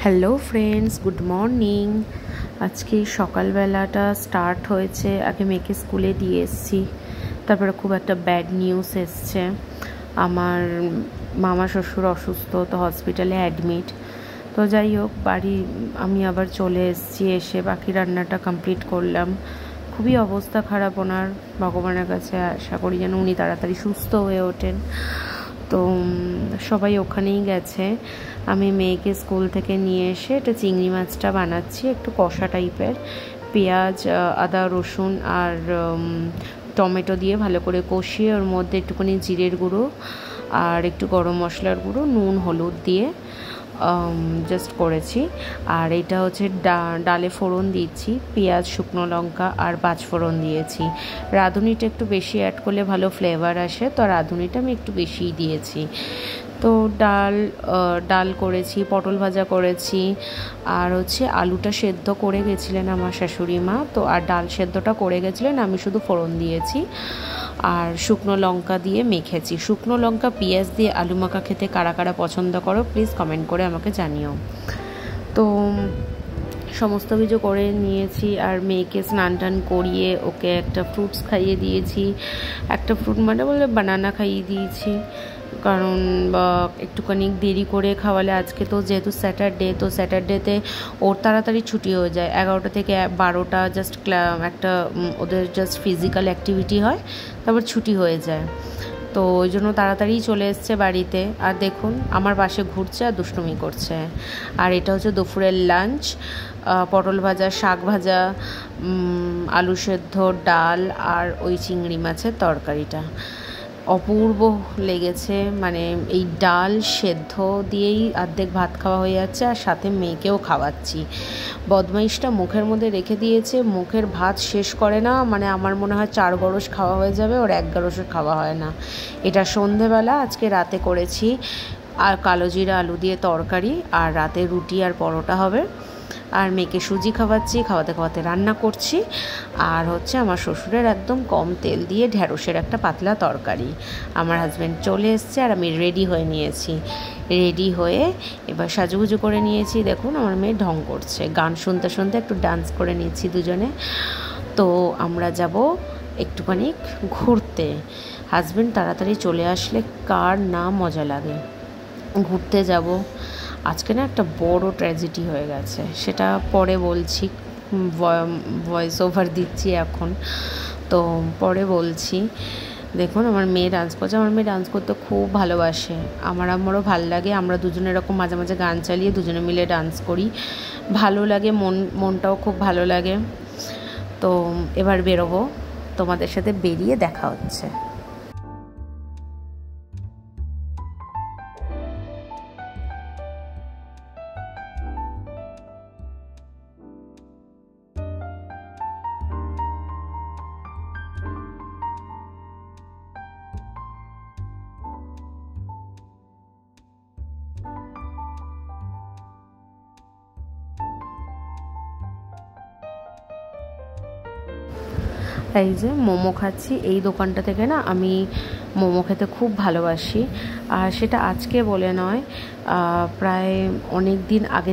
Hello friends, good morning. আজকে সকালবেলাটা start হয়েছে, আগে মেয়েকে স্কুলে দিয়ে এসেছি। তারপরে খুব একটা ব্যাড নিউজ এসছে। আমার মামা শ্বশুর অসুস্থ, তো হসপিটালে অ্যাডমিট। তো যাই হোক, বাড়ি আমি আবার চলে এসেছি। এসে বাকি রান্নাটা কমপ্লিট করলাম। খুবই অবস্থা খারাপ ওনার। ভগবানের কাছে আশা করি যেন উনি তাড়াতাড়ি সুস্থ হয়ে ওঠেন। তো সবাই ওখানেই গেছে। আমি মেয়েকে স্কুল থেকে নিয়ে এসে এটা চিংড়ি মাছটা বানাচ্ছি, একটু কষা টাইপের। পেঁয়াজ, আদা, রসুন আর টমেটো দিয়ে ভালো করে কষিয়ে ওর মধ্যে একটুখানি জিরের গুঁড়ো আর একটু গরম মশলার গুঁড়ো, নুন, হলুদ দিয়ে জাস্ট করেছি। আর এটা হচ্ছে ডালে ফোড়ন দিচ্ছি, পেঁয়াজ, শুকনো লঙ্কা আর পাঁচফোড়ন দিয়েছি। রাঁধুনিটা একটু বেশি অ্যাড করলে ভালো ফ্লেভার আসে, তো রাঁধুনিটা আমি একটু বেশিই দিয়েছি। তো ডাল করেছি, পটল ভাজা করেছি, আর হচ্ছে আলুটা সেদ্ধ করে গেছিলেন আমার শাশুড়ি মা, তো আর ডাল সেদ্ধটা করে গেছিলেন, আমি শুধু ফোড়ন দিয়েছি আর শুকনো লঙ্কা দিয়ে মেখেছি। শুকনো লঙ্কা পেঁয়াজ দিয়ে আলু মাখা খেতে কারা কারা পছন্দ করো প্লিজ কমেন্ট করে আমাকে জানিও। তো সমস্ত কিছু করে নিয়েছি আর মেয়েকে স্নান টান করিয়ে ওকে একটা ফ্রুটস খাইয়ে দিয়েছি। একটা ফ্রুট মানে বলে বানানা খাইয়ে দিয়েছি, কারণ একটুখানি দেরি করে খাওয়ালে, আজকে তো যেহেতু স্যাটারডে, তো স্যাটারডেতে ওর তাড়াতাড়ি ছুটি হয়ে যায়। 11টা থেকে 12টা জাস্ট একটা ওদের জাস্ট ফিজিক্যাল অ্যাক্টিভিটি হয়, তারপর ছুটি হয়ে যায়। তো ওই জন্য তাড়াতাড়ি চলে এসছে বাড়িতে। আর দেখুন আমার পাশে ঘুরছে আর দুষ্টুমি করছে। আর এটা হচ্ছে দুপুরের লাঞ্চ, পটল ভাজা, শাক ভাজা, আলু সেদ্ধ, ডাল আর ওই চিংড়ি মাছের তরকারিটা অপূর্ব লেগেছে। মানে এই ডাল সেদ্ধ দিয়েই অর্ধেক ভাত খাওয়া হয়ে যাচ্ছে, আর সাথে মেয়েকেও খাওয়াচ্ছি। বদমাইশটা মুখের মধ্যে রেখে দিয়েছে, মুখের ভাত শেষ করে না। মানে আমার মনে হয় 4 গরস খাওয়া হয়ে যাবে, ওর 1 গরসও খাওয়া হয় না। এটা সন্ধেবেলা, আজকে রাতে করেছি আর কালো জিরা আলু দিয়ে তরকারি, আর রাতে রুটি আর পরোটা হবে। আর মেয়েকে সুজি খাওয়াচ্ছি, খাওয়াতে খাওয়াতে রান্না করছি। আর হচ্ছে আমার শ্বশুরের একদম কম তেল দিয়ে ঢ্যাঁড়সের একটা পাতলা তরকারি। আমার হাজব্যান্ড চলে এসছে আর আমি রেডি হয়ে নিয়েছি। রেডি হয়ে এবার সাজুগুজু করে নিয়েছি। দেখুন আমার মেয়ে ঢং করছে, গান শুনতে শুনতে একটু ডান্স করে নিয়েছি দুজনে। তো আমরা যাব একটুখানি ঘুরতে। হাজব্যান্ড তাড়াতাড়ি চলে আসলে কার না মজা লাগে। ঘুরতে যাব। আজকে না একটা বড় ট্র্যাজেডি হয়ে গেছে, সেটা পরে বলছি। ভয়েস ওভার দিচ্ছি এখন, তো পরে বলছি। দেখুন আমার মেয়ে ডান্স করছে। আমার মেয়ে ডান্স করতে খুব ভালোবাসে, আমারও ভালো লাগে। আমরা দুজনে এরকম মাঝে মাঝে গান চালিয়ে দুজনে মিলে ডান্স করি, ভালো লাগে, মনটাও খুব ভালো লাগে। তো এবার বেরোবো, তোমাদের সাথে বেরিয়ে দেখা হচ্ছে। এই যে মোমো খাচ্ছি। এই দোকানটা থেকে না আমি মোমো খেতে খুব ভালোবাসি, আর সেটা আজকে বলে নয়, প্রায় অনেক দিন আগে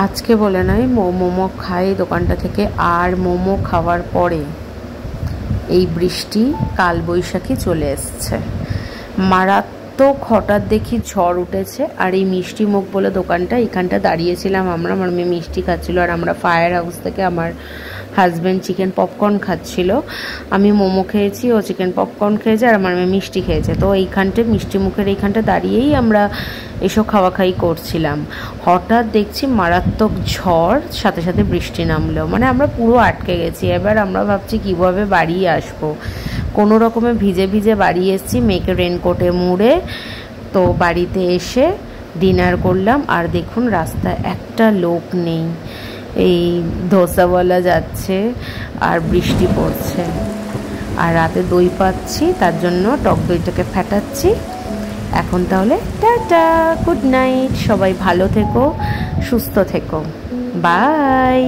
আজকে বলে নয়, মোমো খাই দোকানটা থেকে। আর মোমো খাওয়ার পরে এই বৃষ্টি, কালবৈশাখী চলে এসছে, মারাত্মক। হঠাৎ দেখি ঝড় উঠেছে। আর এই মিষ্টি মুখ বলে দোকানটা, এখানটা দাঁড়িয়েছিলাম আমরা, আমার মেয়ে মিষ্টি খাচ্ছিলো, আর আমরা ফায়ার হাউস থেকে আমার হাজব্যান্ড চিকেন পপকর্ন খাচ্ছিল। আমি মোমো খেয়েছি, ও চিকেন পপকর্ন খেয়েছে, আর আমার মেয়ে মিষ্টি খেয়েছে। তো এইখানটা মিষ্টি মুখের এইখানটা দাঁড়িয়েই আমরা এসব খাওয়া খাই করছিলাম। হঠাৎ দেখছি মারাত্মক ঝড়, সাথে সাথে বৃষ্টি নামলো। মানে আমরা পুরো আটকে গেছি। এবার আমরা ভাবছি কীভাবে বাড়ি আসবো। কোনো রকমে ভিজে ভিজে বাড়ি এসেছি, মেয়েকে রেনকোটে মুড়ে। তো বাড়িতে এসে ডিনার করলাম। আর দেখুন রাস্তায় একটা লোক নেই, এই ধোসাওয়ালা যাচ্ছে আর বৃষ্টি পড়ছে। আর রাতে দই পাচ্ছি, তার জন্য টক দইটাকে ফেটাচ্ছি। এখন তাহলে টাটা, গুড নাইট, সবাই ভালো থেকো, সুস্থ থেকো, বাই।